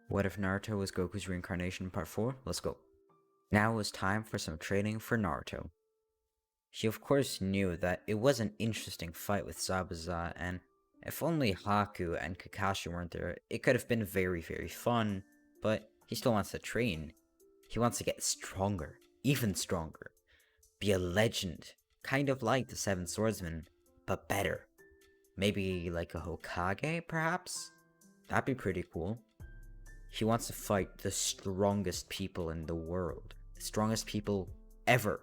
What if Naruto was Goku's reincarnation part 4? Let's go. Now it was time for some training for Naruto. He of course knew that it was an interesting fight with Zabuza, and if only Haku and Kakashi weren't there, it could have been very fun, but he still wants to train. He wants to get stronger, even stronger. Be a legend, kind of like the Seven Swordsmen, but better. Maybe like a Hokage, perhaps? That'd be pretty cool. He wants to fight the strongest people in the world. The strongest people ever.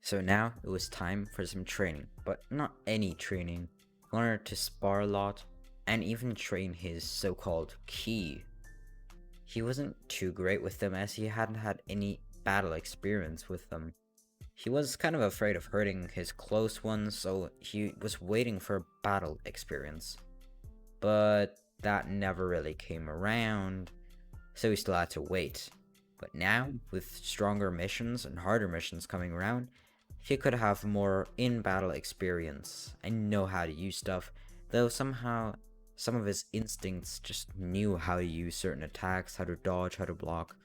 So now it was time for some training, but not any training. He wanted to spar a lot, and even train his so-called ki. He wasn't too great with them as he hadn't had any battle experience with them. He was kind of afraid of hurting his close ones, so he was waiting for battle experience. But that never really came around, so he still had to wait. But now, with stronger missions and harder missions coming around, he could have more in-battle experience and know how to use stuff, though somehow some of his instincts just knew how to use certain attacks, how to dodge, how to block.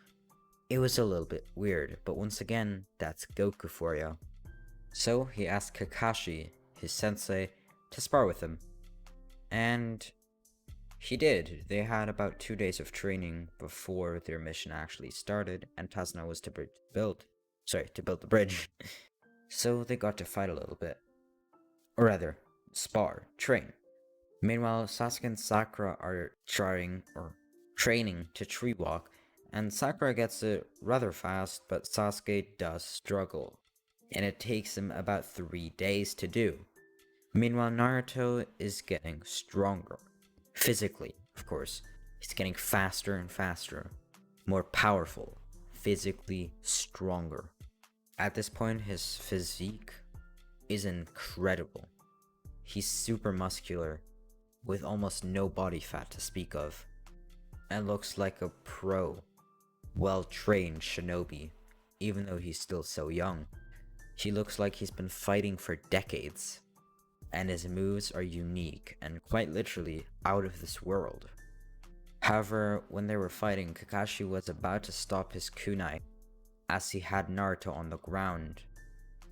It was a little bit weird, but once again, that's Goku for you. So he asked Kakashi, his sensei, to spar with him. And he did. They had about 2 days of training before their mission actually started, and Tazuna was to build the bridge. So they got to fight a little bit. Or rather, spar, train. Meanwhile, Sasuke and Sakura are training to tree walk, and Sakura gets it rather fast, but Sasuke does struggle, and it takes him about 3 days to do. Meanwhile, Naruto is getting stronger. Physically, of course. He's getting faster and faster. More powerful. Physically stronger. At this point, his physique is incredible. He's super muscular, with almost no body fat to speak of, and looks like a pro, well-trained shinobi, even though he's still so young. He looks like he's been fighting for decades, and his moves are unique and quite literally out of this world. However, when they were fighting, Kakashi was about to stop his kunai, as he had Naruto on the ground.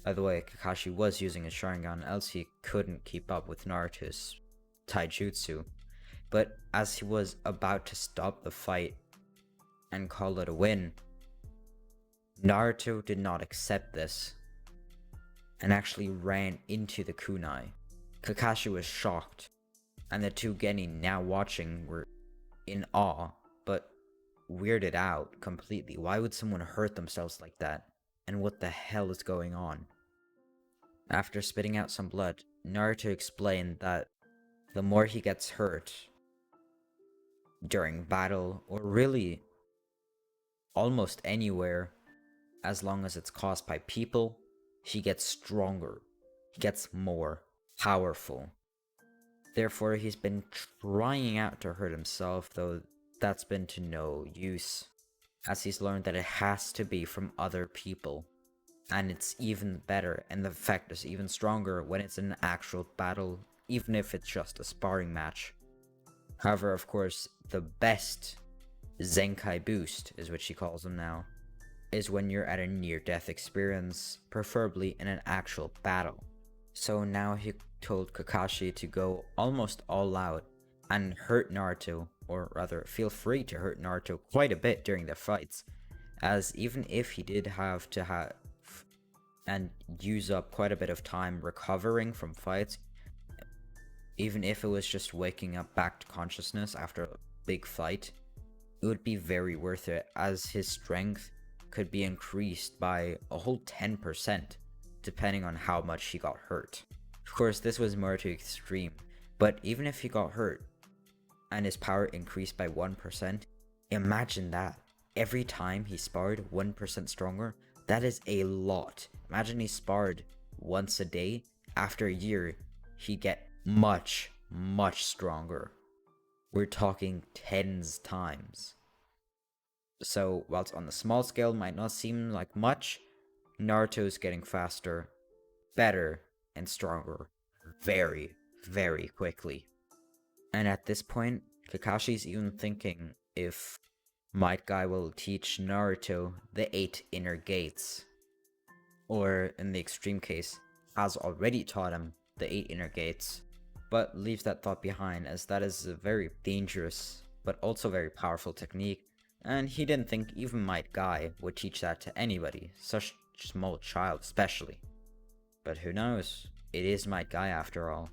By the way, Kakashi was using a Sharingan, else he couldn't keep up with Naruto's taijutsu. But as he was about to stop the fight and call it a win, Naruto did not accept this, and actually ran into the kunai. Kakashi was shocked, and the two genin now watching were in awe, but weirded out completely. Why would someone hurt themselves like that? And what the hell is going on? After spitting out some blood, Naruto explained that the more he gets hurt during battle, or really almost anywhere, as long as it's caused by people, he gets stronger. He gets more powerful. Therefore, he's been trying out to hurt himself, though that's been to no use, as he's learned that it has to be from other people. And it's even better, and the effect is even stronger when it's an actual battle, even if it's just a sparring match. However, of course, the best Zenkai boost, is what she calls them now, is when you're at a near-death experience, preferably in an actual battle. So now he told Kakashi to go almost all out and hurt Naruto, or rather feel free to hurt Naruto quite a bit during the fights, as even if he did have to and use up quite a bit of time recovering from fights, even if it was just waking up back to consciousness after a big fight, it would be very worth it, as his strength could be increased by a whole 10%, depending on how much he got hurt. Of course, this was more to extreme, but even if he got hurt, and his power increased by 1%, imagine that. Every time he sparred 1% stronger, that is a lot. Imagine he sparred once a day. After a year, he'd get much stronger. We're talking tens times. So, whilst on the small scale might not seem like much, Naruto's getting faster, better, and stronger very quickly. And at this point, Kakashi's even thinking if Might Guy will teach Naruto the 8 inner gates, or in the extreme case, has already taught him the 8 inner gates, but leaves that thought behind as that is a very dangerous but also very powerful technique, and he didn't think even Might Guy would teach that to anybody, such a small child especially. But who knows, it is Might Guy after all.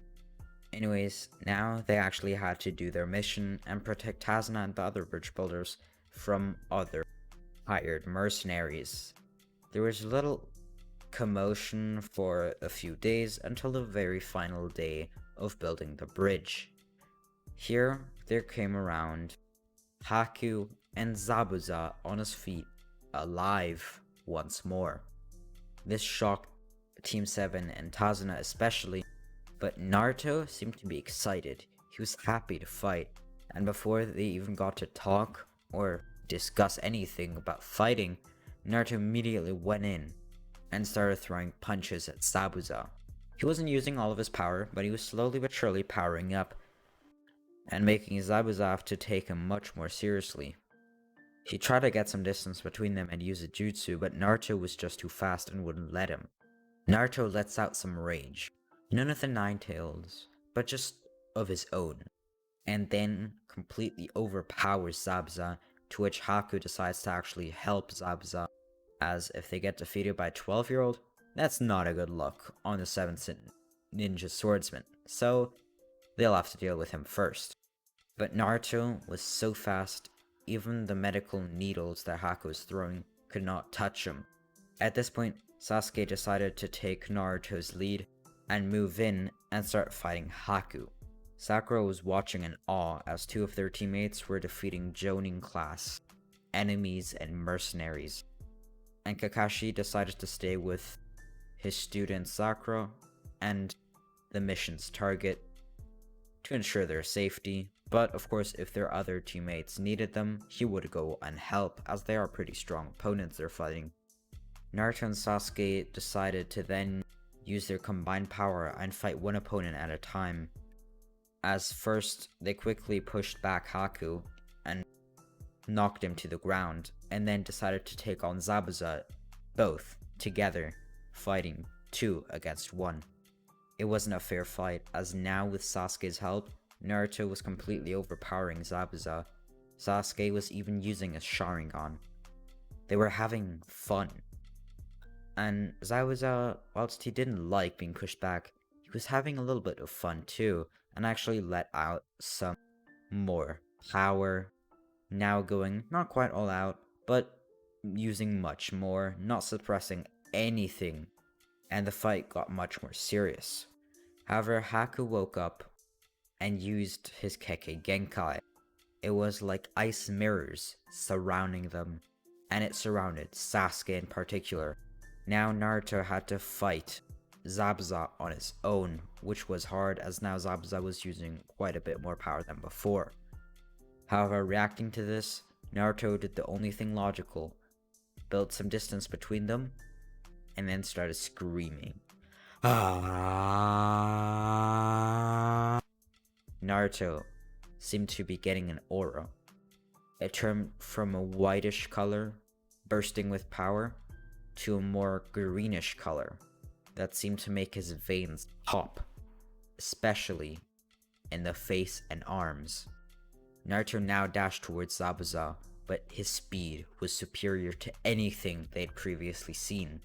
Anyways, now they actually had to do their mission and protect Tazna and the other bridge builders from other hired mercenaries. There was little commotion for a few days until the very final day of building the bridge. Here, there came around Haku and Zabuza on his feet, alive once more. This shocked Team 7 and Tazuna especially, but Naruto seemed to be excited. He was happy to fight, and before they even got to talk or discuss anything about fighting, Naruto immediately went in and started throwing punches at Zabuza. He wasn't using all of his power, but he was slowly but surely powering up and making Zabuza have to take him much more seriously. He tried to get some distance between them and use a jutsu, but Naruto was just too fast and wouldn't let him. Naruto lets out some rage. None of the Nine Tails, but just of his own, and then completely overpowers Zabuza, to which Haku decides to actually help Zabuza, as if they get defeated by a 12-year-old, that's not a good look on the 7th ninja swordsman, so they'll have to deal with him first. But Naruto was so fast, even the medical needles that Haku was throwing could not touch him. At this point, Sasuke decided to take Naruto's lead and move in and start fighting Haku. Sakura was watching in awe as 2 of their teammates were defeating Jonin class enemies and mercenaries, and Kakashi decided to stay with his student Sakura and the mission's target to ensure their safety, but of course if their other teammates needed them, he would go and help as they are pretty strong opponents they're fighting. Naruto and Sasuke decided to then use their combined power and fight one opponent at a time. As first, they quickly pushed back Haku and knocked him to the ground, and then decided to take on Zabuza, both together, fighting 2 against 1. It wasn't a fair fight, as now with Sasuke's help, Naruto was completely overpowering Zabuza. Sasuke was even using a Sharingan. They were having fun. And Zabuza, whilst he didn't like being pushed back, he was having a little bit of fun too, and actually let out some more power, now going not quite all out, but using much more, not suppressing anything, and the fight got much more serious. However, Haku woke up and used his Kekkei Genkai. It was like ice mirrors surrounding them, and it surrounded Sasuke in particular. Now Naruto had to fight Zabuza on his own, which was hard as now Zabuza was using quite a bit more power than before. However, reacting to this, Naruto did the only thing logical, built some distance between them, and then started screaming. Ah! Naruto seemed to be getting an aura. It turned from a whitish color, bursting with power, to a more greenish color that seemed to make his veins pop, especially in the face and arms. Naruto now dashed towards Zabuza, but his speed was superior to anything they'd previously seen.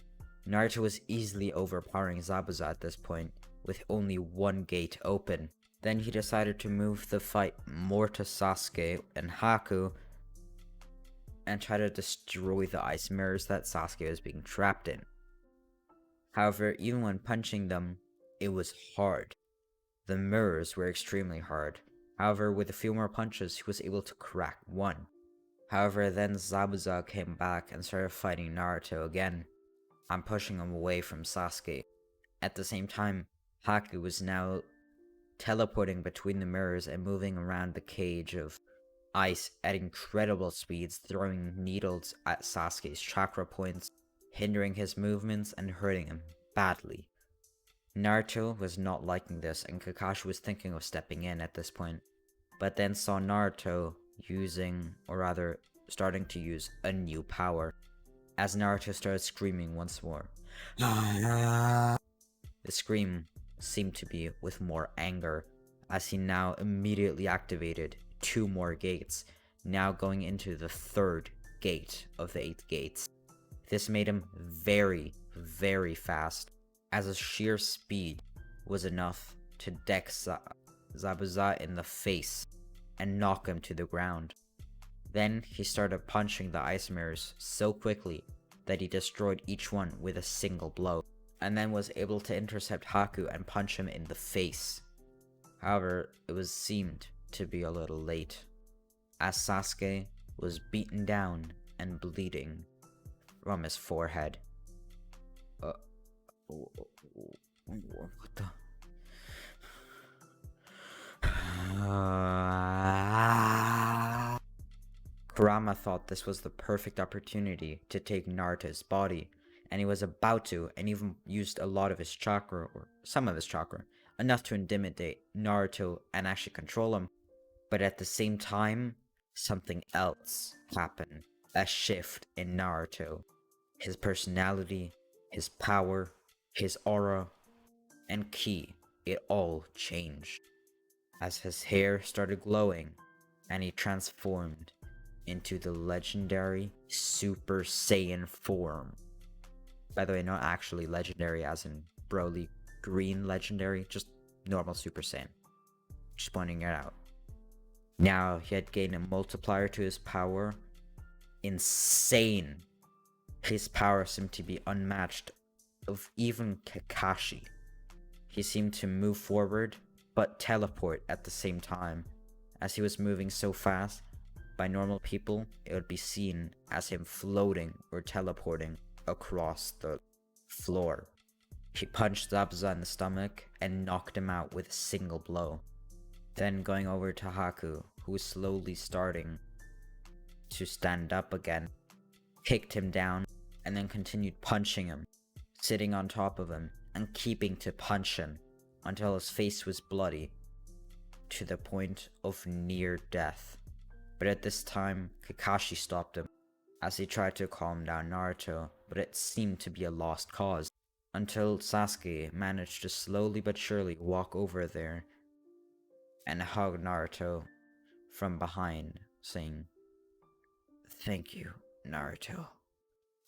Naruto was easily overpowering Zabuza at this point, with only one gate open. Then he decided to move the fight more to Sasuke and Haku and try to destroy the ice mirrors that Sasuke was being trapped in. However, even when punching them, it was hard. The mirrors were extremely hard. However, with a few more punches, he was able to crack one. However, then Zabuza came back and started fighting Naruto again, and pushing him away from Sasuke. At the same time, Haku was now teleporting between the mirrors and moving around the cage of ice at incredible speeds, throwing needles at Sasuke's chakra points, hindering his movements and hurting him badly. Naruto was not liking this, and Kakashi was thinking of stepping in at this point, but then saw Naruto using, or rather starting to use a new power. As Naruto started screaming once more, the scream seemed to be with more anger, as he now immediately activated 2 more gates, now going into the 3rd gate of the 8 gates. This made him very, very fast, as his sheer speed was enough to deck Zabuza in the face and knock him to the ground. Then he started punching the ice mirrors so quickly that he destroyed each one with a single blow, and then was able to intercept Haku and punch him in the face. However, it seemed to be a little late, as Sasuke was beaten down and bleeding from his forehead. What the? Kurama thought this was the perfect opportunity to take Naruto's body, and he was about to, and even used a lot of his chakra, or some of his chakra, enough to intimidate Naruto and actually control him. But at the same time, something else happened. A shift in Naruto. His personality, his power, his aura, and ki, it all changed. As his hair started glowing, and he transformed into the legendary Super Saiyan form. By the way, not actually legendary as in Broly green legendary, just normal Super Saiyan. Just pointing it out. Now he had gained a multiplier to his power. Insane. His power seemed to be unmatched of even Kakashi. He seemed to move forward, but teleport at the same time. As he was moving so fast, by normal people, it would be seen as him floating or teleporting across the floor. He punched Zabuza in the stomach and knocked him out with a single blow. Then going over to Haku, who was slowly starting to stand up again, kicked him down and then continued punching him, sitting on top of him and keeping to punch him until his face was bloody to the point of near death. But at this time, Kakashi stopped him as he tried to calm down Naruto, but it seemed to be a lost cause, until Sasuke managed to slowly but surely walk over there and hug Naruto from behind, saying, "Thank you, Naruto,"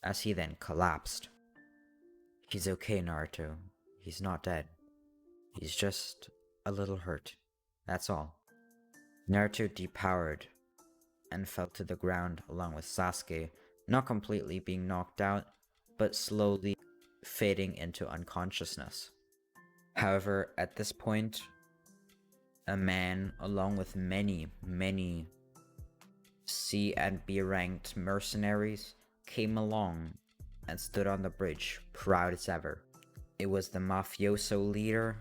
as he then collapsed. "He's okay, Naruto. He's not dead. He's just a little hurt. That's all." Naruto depowered and fell to the ground along with Sasuke, not completely being knocked out, but slowly fading into unconsciousness. However, at this point, a man, along with many C and B ranked mercenaries, came along and stood on the bridge, proud as ever. It was the mafioso leader,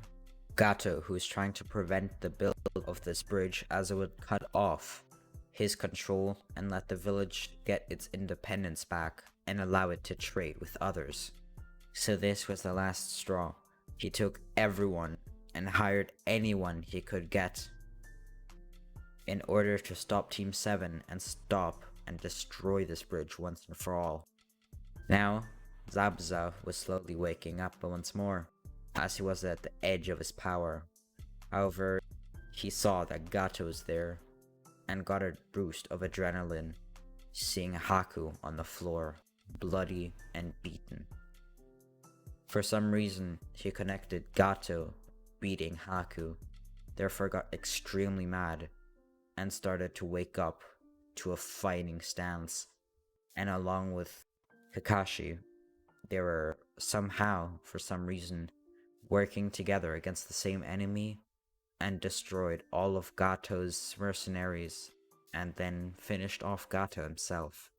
Gato, who was trying to prevent the build of this bridge, as it would cut off his control and let the village get its independence back and allow it to trade with others. So this was the last straw. He took everyone and hired anyone he could get in order to stop Team 7 and stop and destroy this bridge once and for all. Now, Zabuza was slowly waking up once more, as he was at the edge of his power. However, he saw that Gato was there, and got a boost of adrenaline, seeing Haku on the floor, bloody and beaten. For some reason, he connected Gato beating Haku, therefore got extremely mad, and started to wake up to a fighting stance. And along with Kakashi, they were somehow, for some reason, working together against the same enemy, and destroyed all of Gato's mercenaries, and then finished off Gato himself.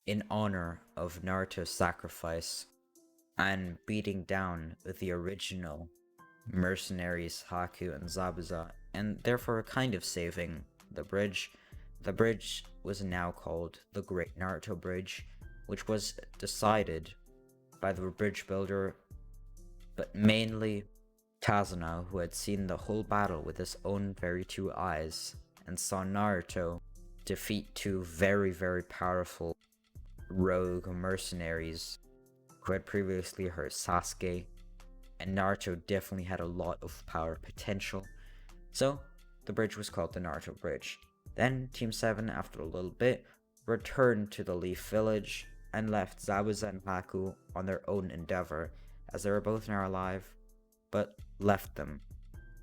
In honor of Naruto's sacrifice, and beating down the original mercenaries Haku and Zabuza, and therefore kind of saving the bridge was now called the Great Naruto Bridge, which was decided by the bridge builder, but mainly Kazuna, who had seen the whole battle with his own very two eyes, and saw Naruto defeat two very, very powerful rogue mercenaries who had previously hurt Sasuke, and Naruto definitely had a lot of power potential. So, the bridge was called the Naruto Bridge. Then, Team 7, after a little bit, returned to the Leaf Village and left Zabuza and Haku on their own endeavor, as they were both now alive, but left them,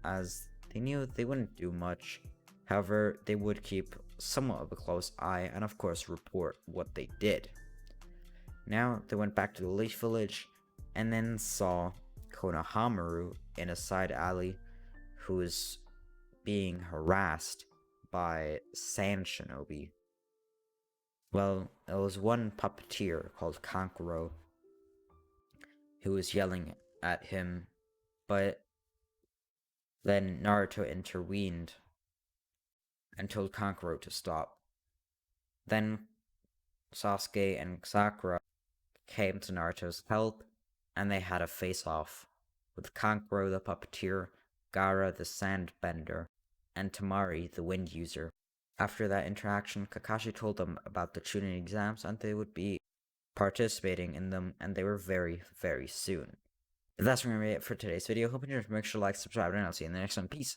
as they knew they wouldn't do much. However, they would keep somewhat of a close eye and, of course, report what they did. Now, they went back to the Leaf Village and then saw Konohamaru in a side alley who was being harassed by Sand Shinobi. Well, it was one puppeteer called Kankuro who was yelling at him, but then Naruto intervened and told Kankuro to stop. Then Sasuke and Sakura came to Naruto's help, and they had a face-off, with Kankuro the puppeteer, Gaara the sandbender, and Tamari the wind user. After that interaction, Kakashi told them about the Chunin exams, and they would be participating in them, and they were very, very soon. That's going to be it for today's video. Hope you enjoyed. Make sure to like, subscribe, and I'll see you in the next one. Peace!